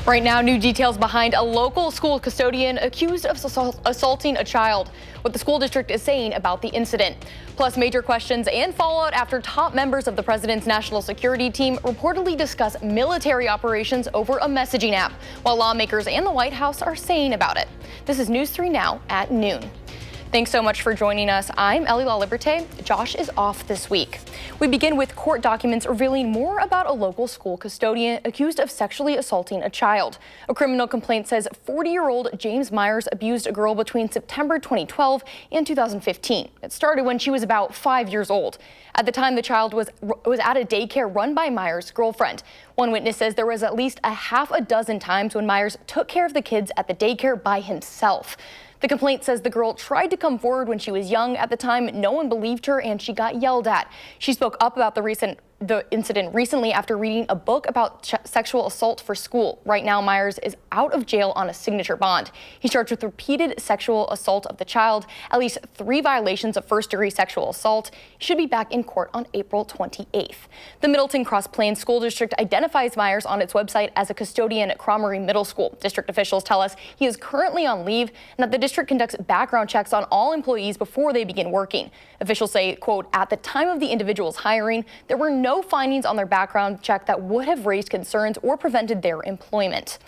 Right now, new details behind a local school custodian accused of assaulting a child. What the school district is saying about the incident. Plus, major questions and fallout after top members of the president's national security team reportedly discuss military operations over a messaging app, while lawmakers and the White House are saying about it. This is News 3 Now at noon. Thanks so much for joining us. I'm Ellie LaLiberte. Josh is off this week. We begin with court documents revealing more about a local school custodian accused of sexually assaulting a child. A criminal complaint says 40-year-old James Myers abused a girl between September 2012 and 2015. It started when she was about 5 years old. At the time, the child was at a daycare run by Myers' girlfriend. One witness says there was at least a half a dozen times when Myers took care of the kids at the daycare by himself. The complaint says the girl tried to come forward when she was young. At the time, no one believed her and she got yelled at. She spoke up about the incident recently after reading a book about sexual assault for school. Right now, Myers is out of jail on a signature bond. He's charged with repeated sexual assault of the child, at least 3 violations of first-degree sexual assault. He should be back in court on April 28th. The Middleton Cross Plains School District identifies Myers on its website as a custodian at Cromery Middle School. District officials tell us he is currently on leave and that the district conducts background checks on all employees before they begin working. Officials say, quote, at the time of the individual's hiring, there were no findings on their background check that would have raised concerns or prevented their employment.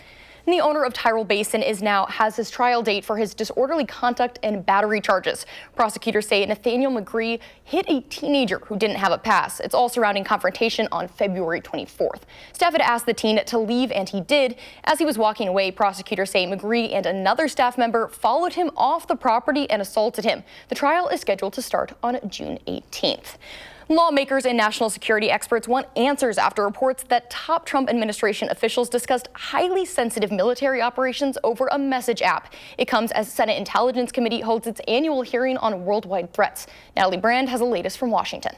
And the owner of Tyrrell Basin has his trial date for his disorderly conduct and battery charges. Prosecutors say Nathaniel McGree hit a teenager who didn't have a pass. It's all surrounding confrontation on February 24th. Staff had asked the teen to leave, and he did. As he was walking away, prosecutors say McGree and another staff member followed him off the property and assaulted him. The trial is scheduled to start on June 18th. Lawmakers and national security experts want answers after reports that top Trump administration officials discussed highly sensitive military operations over a message app. It comes as Senate Intelligence Committee holds its annual hearing on worldwide threats. Natalie Brand has the latest from Washington.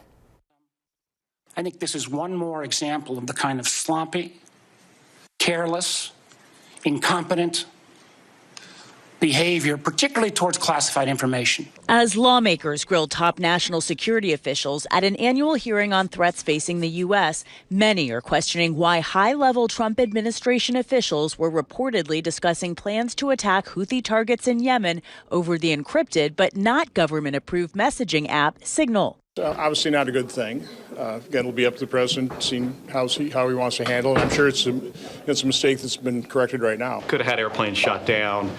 I think this is one more example of the kind of sloppy, careless, incompetent behavior, particularly towards classified information. As lawmakers grilled top national security officials at an annual hearing on threats facing the U.S., many are questioning why high-level Trump administration officials were reportedly discussing plans to attack Houthi targets in Yemen over the encrypted but not government-approved messaging app Signal. Obviously not a good thing. Again, it'll be up to the president, seeing how he wants to handle it. I'm sure it's a mistake that's been corrected right now. Could have had airplanes shot down.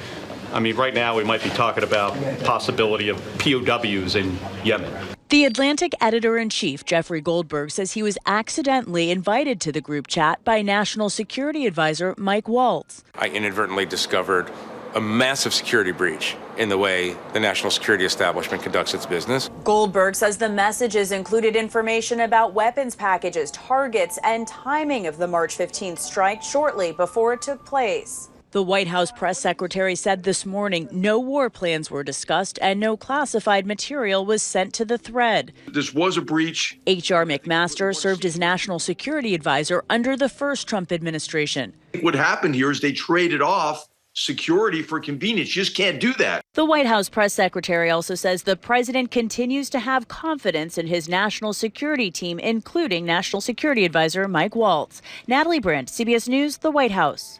I mean, right now we might be talking about possibility of POWs in Yemen. The Atlantic editor-in-chief, Jeffrey Goldberg, says he was accidentally invited to the group chat by National Security Advisor Mike Waltz. I inadvertently discovered a massive security breach in the way the national security establishment conducts its business. Goldberg says the messages included information about weapons packages, targets, and timing of the March 15th strike shortly before it took place. The White House press secretary said this morning no war plans were discussed and no classified material was sent to the thread. This was a breach. H.R. McMaster served as national security advisor under the first Trump administration. What happened here is they traded off security for convenience. You just can't do that. The White House press secretary also says the president continues to have confidence in his national security team, including National Security Advisor Mike Waltz. Natalie Brandt, CBS News, the White House.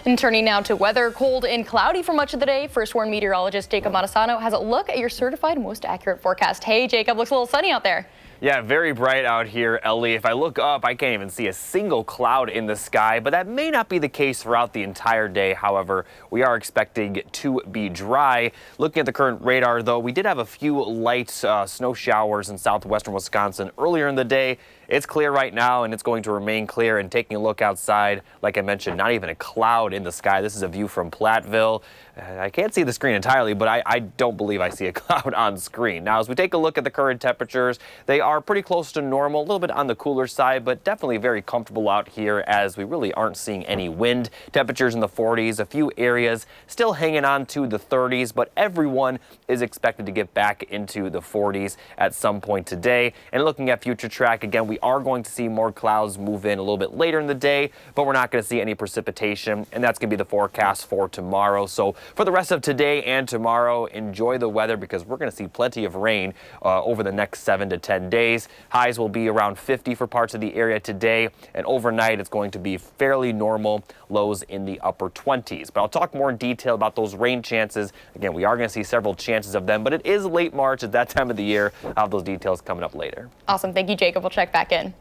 And turning now to weather, cold and cloudy for much of the day. First Warn meteorologist Jacob Madison has a look at your certified most accurate forecast. Hey, Jacob, looks a little sunny out there. Yeah, very bright out here, Ellie. If I look up, I can't even see a single cloud in the sky, but that may not be the case throughout the entire day. However, we are expecting to be dry. Looking at the current radar, though, we did have a few light snow showers in southwestern Wisconsin earlier in the day. It's clear right now, and it's going to remain clear. And taking a look outside, like I mentioned, not even a cloud in the sky. This is a view from Platteville. I can't see the screen entirely, but I don't believe I see a cloud on screen. Now, as we take a look at the current temperatures, they are pretty close to normal, a little bit on the cooler side, but definitely very comfortable out here as we really aren't seeing any wind. Temperatures in the 40s, a few areas still hanging on to the 30s, but everyone is expected to get back into the 40s at some point today. And looking at future track, again, we We are going to see more clouds move in a little bit later in the day, but we're not going to see any precipitation, and that's going to be the forecast for tomorrow. So for the rest of today and tomorrow, enjoy the weather because we're going to see plenty of rain over the next 7 to 10 days. Highs will be around 50 for parts of the area today, and overnight it's going to be fairly normal, lows in the upper 20s. But I'll talk more in detail about those rain chances. Again, we are going to see several chances of them, but it is late March at that time of the year. I'll have those details coming up later. Awesome. Thank you, Jacob. We'll check back in.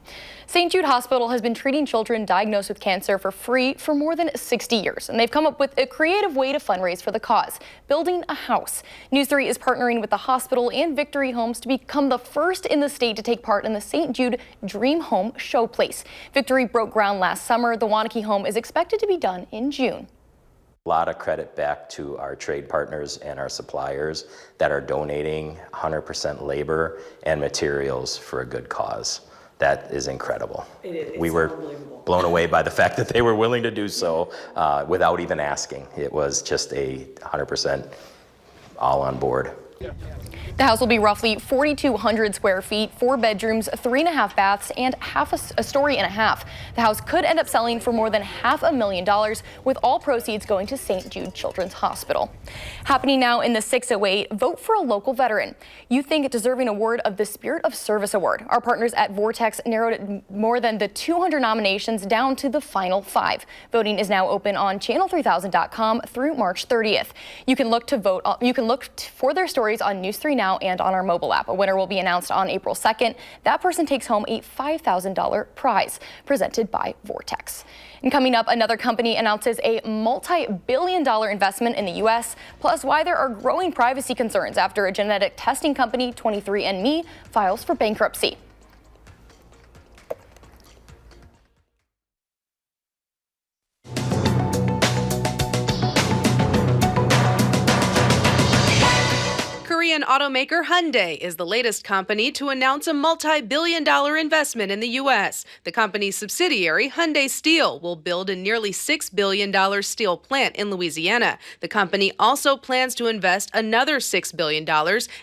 St. Jude Hospital has been treating children diagnosed with cancer for free for more than 60 years, and they've come up with a creative way to fundraise for the cause, building a house. News 3 is partnering with the hospital and Victory Homes to become the first in the state to take part in the St. Jude Dream Home Showplace. Victory broke ground last summer. The Wanakee home is expected to be done in June. A lot of credit back to our trade partners and our suppliers that are donating 100% labor and materials for a good cause. That is incredible. We were blown away by the fact that they were willing to do so without even asking. It was just a 100% all on board. The house will be roughly 4,200 square feet, 4 bedrooms, 3.5 baths, and a story and a half. The house could end up selling for more than $500,000, with all proceeds going to St. Jude Children's Hospital. Happening now in the 608, vote for a local veteran you think deserving award of the Spirit of Service Award. Our partners at Vortex narrowed more than the 200 nominations down to the final 5. Voting is now open on channel3000.com through March 30th. You can look to vote. You can look for their stories on News 3 Now and on our mobile app. A winner will be announced on April 2nd. That person takes home a $5,000 prize presented by Vortex. And coming up, another company announces a multi-billion-dollar investment in the U.S., plus why there are growing privacy concerns after a genetic testing company, 23andMe, files for bankruptcy. Korean automaker Hyundai is the latest company to announce a multi-billion-dollar investment in the U.S. The company's subsidiary, Hyundai Steel, will build a nearly $6 billion steel plant in Louisiana. The company also plans to invest another $6 billion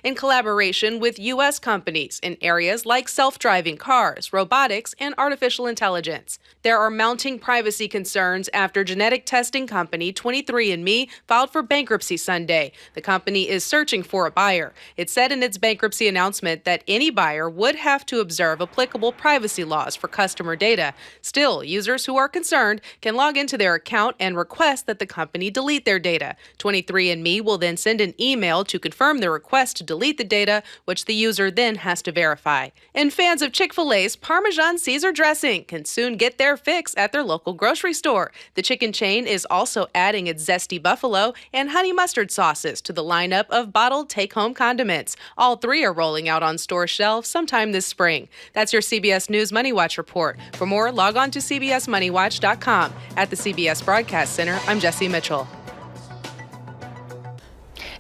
in collaboration with U.S. companies in areas like self-driving cars, robotics, and artificial intelligence. There are mounting privacy concerns after genetic testing company 23andMe filed for bankruptcy Sunday. The company is searching for a buyer. It said in its bankruptcy announcement that any buyer would have to observe applicable privacy laws for customer data. Still, users who are concerned can log into their account and request that the company delete their data. 23andMe will then send an email to confirm the request to delete the data, which the user then has to verify. And fans of Chick-fil-A's Parmesan Caesar dressing can soon get their fix at their local grocery store. The chicken chain is also adding its zesty buffalo and honey mustard sauces to the lineup of bottled take-home condiments. All 3 are rolling out on store shelves sometime this spring. That's your CBS News Money Watch report. For more, log on to cbsmoneywatch.com. At the CBS Broadcast Center, I'm Jesse Mitchell.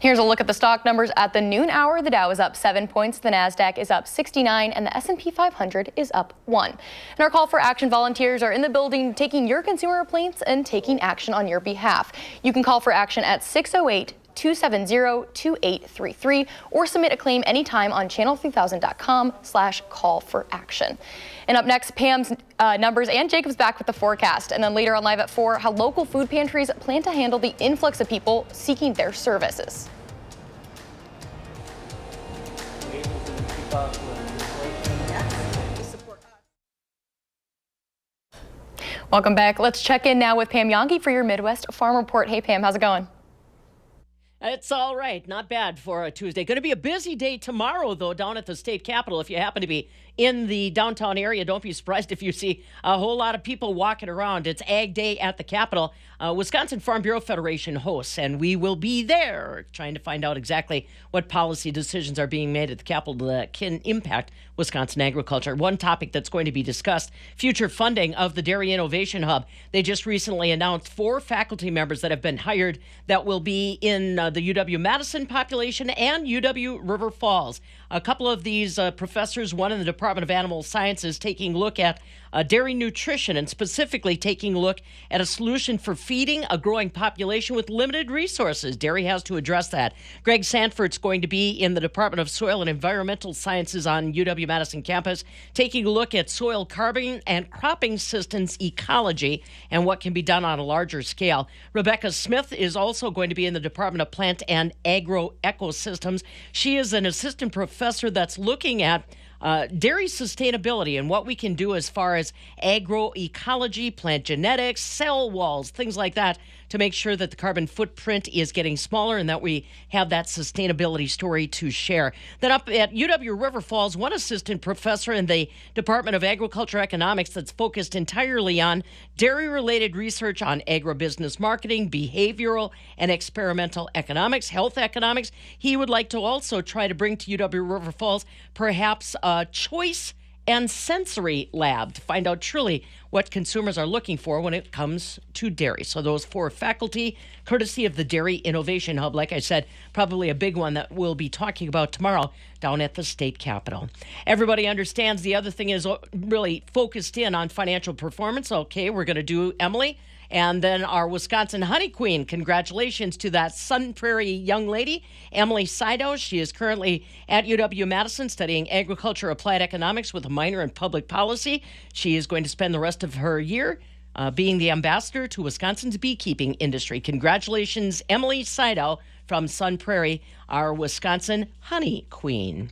Here's a look at the stock numbers at the noon hour. The Dow is up 7 points, the Nasdaq is up 69, and the S&P 500 is up 1. And our call for action volunteers are in the building taking your consumer complaints and taking action on your behalf. You can call for action at 608-270-2833 or submit a claim anytime on channel3000.com/call-for-action. And up next, Pam's numbers and Jacob's back with the forecast. And then later on Live at 4, how local food pantries plan to handle the influx of people seeking their services. Welcome back. Let's check in now with Pam Yonke for your Midwest Farm Report. Hey, Pam, how's it going? It's all right. Not bad for a Tuesday. Going to be a busy day tomorrow, though, down at the state capitol. If you happen to be in the downtown area, don't be surprised if you see a whole lot of people walking around. It's Ag Day at the Capitol. Wisconsin Farm Bureau Federation hosts, and we will be there trying to find out exactly what policy decisions are being made at the Capitol that can impact Wisconsin agriculture. One topic that's going to be discussed, future funding of the Dairy Innovation Hub. They just recently announced 4 faculty members that have been hired that will be in the UW-Madison population and UW-River Falls. A couple of these professors, one in the Department of Animal Sciences, taking a look at dairy nutrition, and specifically taking a look at a solution for feeding a growing population with limited resources. Dairy has to address that. Greg Sanford's going to be in the Department of Soil and Environmental Sciences on UW-Madison campus, taking a look at soil carbon and cropping systems ecology and what can be done on a larger scale. Rebecca Smith is also going to be in the Department of Plant and Agro-Ecosystems. She is an assistant professor that's looking at dairy sustainability and what we can do as far as agroecology, plant genetics, cell walls, things like that, to make sure that the carbon footprint is getting smaller and that we have that sustainability story to share. Then up at UW River Falls, one assistant professor in the Department of Agriculture Economics that's focused entirely on dairy-related research on agribusiness marketing, behavioral and experimental economics, health economics. He would like to also try to bring to UW River Falls perhaps a choice and sensory lab to find out truly what consumers are looking for when it comes to dairy. So those 4 faculty, courtesy of the Dairy Innovation Hub, like I said, probably a big one that we'll be talking about tomorrow down at the state capitol. Everybody understands the other thing is really focused in on financial performance. Okay, we're going to do Emily. And then our Wisconsin Honey Queen, congratulations to that Sun Prairie young lady, Emily Seidow. She is currently at UW-Madison studying agriculture applied economics with a minor in public policy. She is going to spend the rest of her year being the ambassador to Wisconsin's beekeeping industry. Congratulations, Emily Seidow from Sun Prairie, our Wisconsin Honey Queen.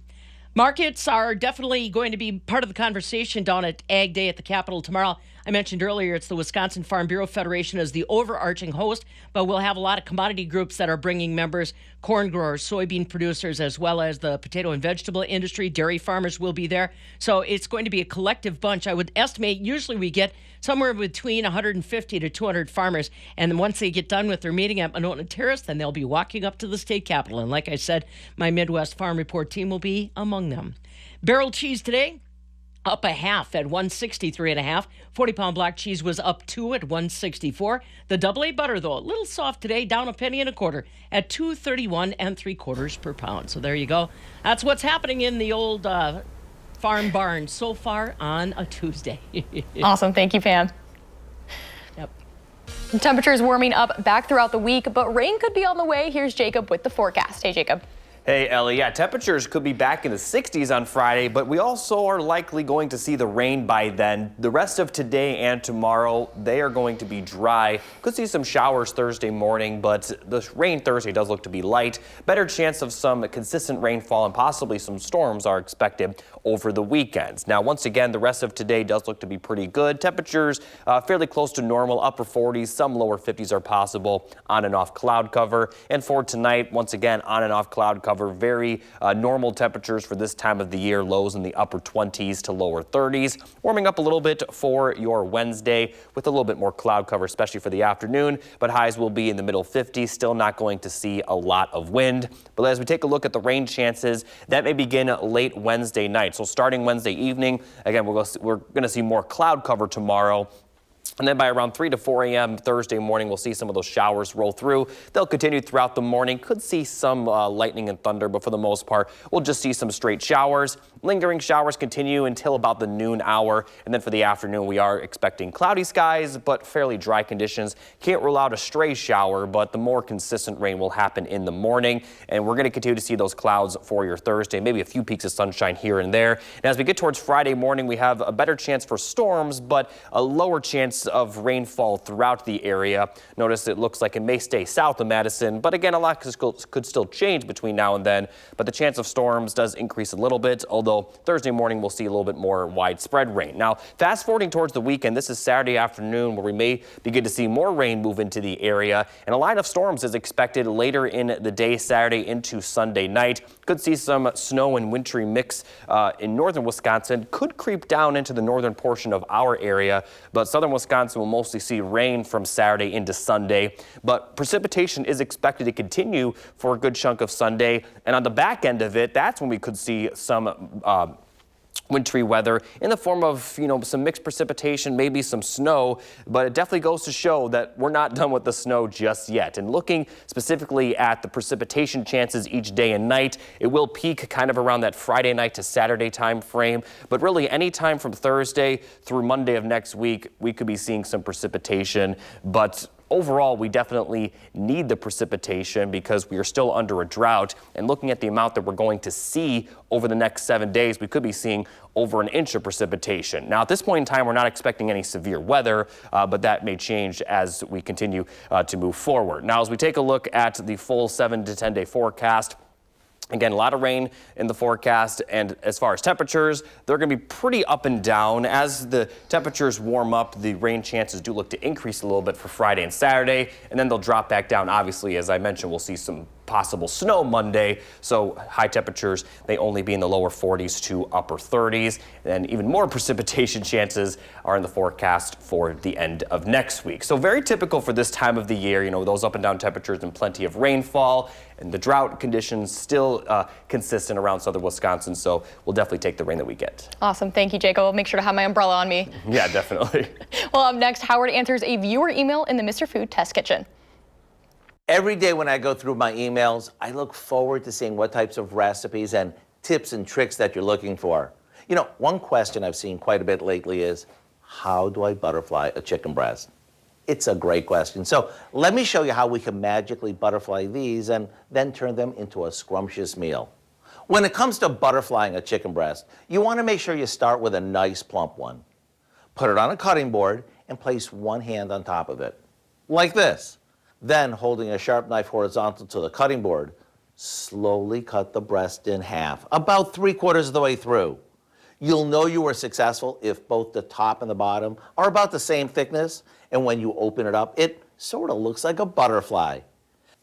Markets are definitely going to be part of the conversation down at Ag Day at the Capitol tomorrow. I mentioned earlier it's the Wisconsin Farm Bureau Federation as the overarching host, but we'll have a lot of commodity groups that are bringing members, corn growers, soybean producers, as well as the potato and vegetable industry. Dairy farmers will be there. So it's going to be a collective bunch. I would estimate usually we get somewhere between 150 to 200 farmers. And then once they get done with their meeting at Monona Terrace, then they'll be walking up to the state capitol. And like I said, my Midwest Farm Report team will be among them. Barrel cheese today, up a half at 163.5. 40-pound block cheese was up 2 at 164. The AA butter, though, a little soft today, down a penny and a quarter at 231 3/4 per pound. So there you go. That's what's happening in the old farm barn so far on a Tuesday. Awesome. Thank you, Pam. Yep. Temperatures warming up back throughout the week, but rain could be on the way. Here's Jacob with the forecast. Hey, Jacob. Hey, Ellie. Yeah, temperatures could be back in the 60s on Friday, but we also are likely going to see the rain by then. The rest of today and tomorrow, they are going to be dry. Could see some showers Thursday morning, but the rain Thursday does look to be light. Better chance of some consistent rainfall and possibly some storms are expected over the weekends. Now, once again, the rest of today does look to be pretty good. Temperatures fairly close to normal, upper 40s, some lower 50s are possible, on and off cloud cover. And for tonight, once again, on and off cloud cover. Very normal temperatures for this time of the year, lows in the upper 20s to lower 30s. Warming up a little bit for your Wednesday with a little bit more cloud cover, especially for the afternoon, but highs will be in the middle 50s. Still not going to see a lot of wind. But as we take a look at the rain chances, that may begin late Wednesday night. So starting Wednesday evening, again, we're going to see more cloud cover tomorrow. And then by around 3 to 4 a.m. Thursday morning, we'll see some of those showers roll through. They'll continue throughout the morning. Could see some lightning and thunder, but for the most part, we'll just see some straight showers. Lingering showers continue until about the noon hour. And then for the afternoon, we are expecting cloudy skies, but fairly dry conditions. Can't rule out a stray shower, but the more consistent rain will happen in the morning. And we're going to continue to see those clouds for your Thursday, maybe a few peaks of sunshine here and there. And as we get towards Friday morning, we have a better chance for storms, but a lower chance of rainfall throughout the area. Notice it looks like it may stay south of Madison, but again, a lot could still change between now and then. But the chance of storms does increase a little bit, although Thursday morning we'll see a little bit more widespread rain. Now, fast forwarding towards the weekend, this is Saturday afternoon where we may begin to see more rain move into the area, and a line of storms is expected later in the day, Saturday into Sunday night. Could see some snow and wintry mix in northern Wisconsin. Could creep down into the northern portion of our area, but southern Wisconsin will mostly see rain from Saturday into Sunday. But precipitation is expected to continue for a good chunk of Sunday. And on the back end of it, that's when we could see some wintry weather in the form of, some mixed precipitation, maybe some snow, but it definitely goes to show that we're not done with the snow just yet. And looking specifically at the precipitation chances each day and night, it will peak kind of around that Friday night to Saturday time frame, but really any time from Thursday through Monday of next week, we could be seeing some precipitation, but overall, we definitely need the precipitation because we are still under a drought. And looking at the amount that we're going to see over the next 7 days, we could be seeing over an inch of precipitation. Now, at this point in time, we're not expecting any severe weather, but that may change as we continue to move forward. Now, as we take a look at the full 7 to 10 day forecast, again, a lot of rain in the forecast, and as far as temperatures, they're going to be pretty up and down. As the temperatures warm up, the rain chances do look to increase a little bit for Friday and Saturday, and then they'll drop back down. Obviously, as I mentioned, we'll see some possible snow Monday, so high temperatures may only be in the lower 40s to upper 30s, and even more precipitation chances are in the forecast for the end of next week. So very typical for this time of the year, those up and down temperatures and plenty of rainfall, and the drought conditions still consistent around southern Wisconsin, so we'll definitely take the rain that we get. Awesome. Thank you, Jacob. I'll make sure to have my umbrella on me. Yeah, definitely. Well, up next, Howard answers a viewer email in the Mr. Food Test Kitchen. Every day when I go through my emails, I look forward to seeing what types of recipes and tips and tricks that you're looking for. One question I've seen quite a bit lately is, how do I butterfly a chicken breast? It's a great question. So let me show you how we can magically butterfly these and then turn them into a scrumptious meal. When it comes to butterflying a chicken breast, you want to make sure you start with a nice plump one. Put it on a cutting board and place one hand on top of it, like this. Then, holding a sharp knife horizontal to the cutting board, slowly cut the breast in half, about 3/4 of the way through. You'll know you were successful if both the top and the bottom are about the same thickness, and when you open it up, it sort of looks like a butterfly.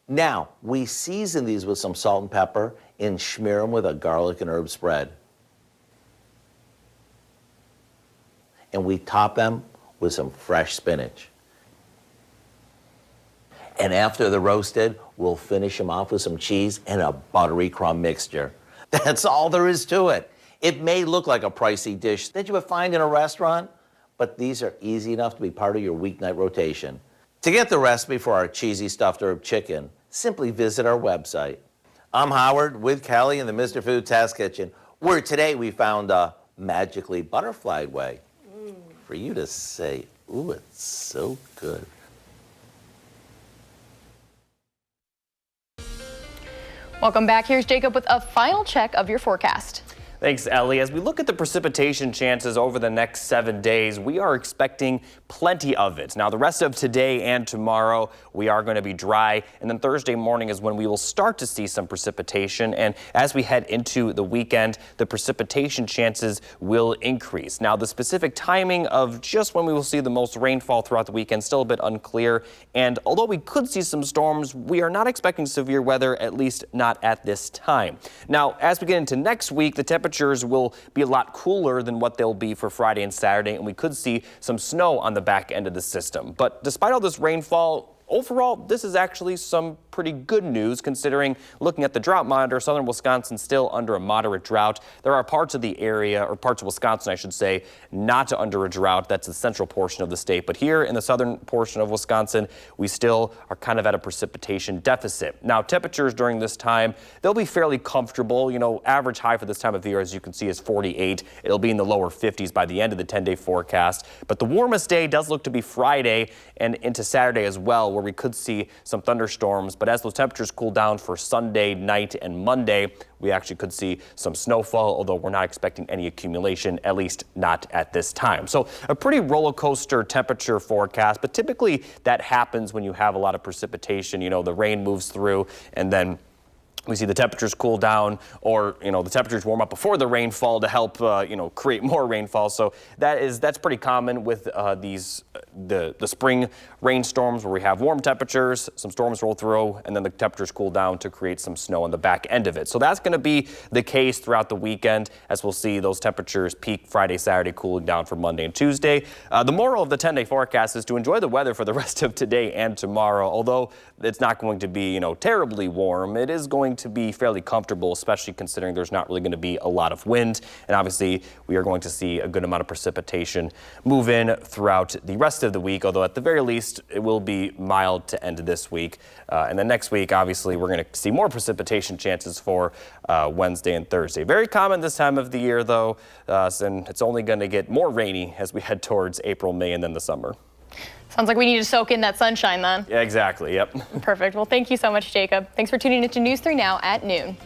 Now, we season these with some salt and pepper and smear them with a garlic and herb spread. And we top them with some fresh spinach. And after they're roasted, we'll finish them off with some cheese and a buttery crumb mixture. That's all there is to it. It may look like a pricey dish that you would find in a restaurant, but these are easy enough to be part of your weeknight rotation. To get the recipe for our cheesy stuffed herb chicken, simply visit our website. I'm Howard with Kelly in the Mr. Food Test Kitchen, where today we found a magically butterflied way for you to say, ooh, it's so good. Welcome back. Here's Jacob with a final check of your forecast. Thanks, Ellie. As we look at the precipitation chances over the next 7 days, we are expecting plenty of it. Now, the rest of today and tomorrow, we are going to be dry, and then Thursday morning is when we will start to see some precipitation, and as we head into the weekend, the precipitation chances will increase. Now, the specific timing of just when we will see the most rainfall throughout the weekend still a bit unclear, and although we could see some storms, we are not expecting severe weather, at least not at this time. Now, as we get into next week, the temperatures will be a lot cooler than what they'll be for Friday and Saturday, and we could see some snow on the back end of the system. But despite all this rainfall, overall, this is actually some pretty good news considering, looking at the drought monitor, southern Wisconsin still under a moderate drought. There are parts of the area, or parts of Wisconsin, I should say, not under a drought. That's the central portion of the state. But here in the southern portion of Wisconsin, we still are kind of at a precipitation deficit. Now, temperatures during this time, they'll be fairly comfortable. Average high for this time of year, as you can see, is 48. It'll be in the lower 50s by the end of the 10-day forecast. But the warmest day does look to be Friday and into Saturday as well, where we could see some thunderstorms. But as those temperatures cool down for Sunday night and Monday, we actually could see some snowfall, although we're not expecting any accumulation, at least not at this time. So a pretty roller coaster temperature forecast, but typically that happens when you have a lot of precipitation. The rain moves through and then we see the temperatures cool down, or the temperatures warm up before the rainfall to help create more rainfall. So that's pretty common with the spring rainstorms, where we have warm temperatures, some storms roll through, and then the temperatures cool down to create some snow on the back end of it. So that's going to be the case throughout the weekend, as we'll see those temperatures peak Friday, Saturday, cooling down for Monday and Tuesday. The moral of the 10-day forecast is to enjoy the weather for the rest of today and tomorrow. Although it's not going to be terribly warm, it is going going to be fairly comfortable, especially considering there's not really going to be a lot of wind. And obviously, we are going to see a good amount of precipitation move in throughout the rest of the week, although at the very least, it will be mild to end this week. And then next week, obviously, we're going to see more precipitation chances for Wednesday and Thursday. Very common this time of the year, though, and it's only going to get more rainy as we head towards April, May, and then the summer. Sounds like we need to soak in that sunshine then. Yeah, exactly. Yep. Perfect. Well, thank you so much, Jacob. Thanks for tuning into News 3 Now at noon.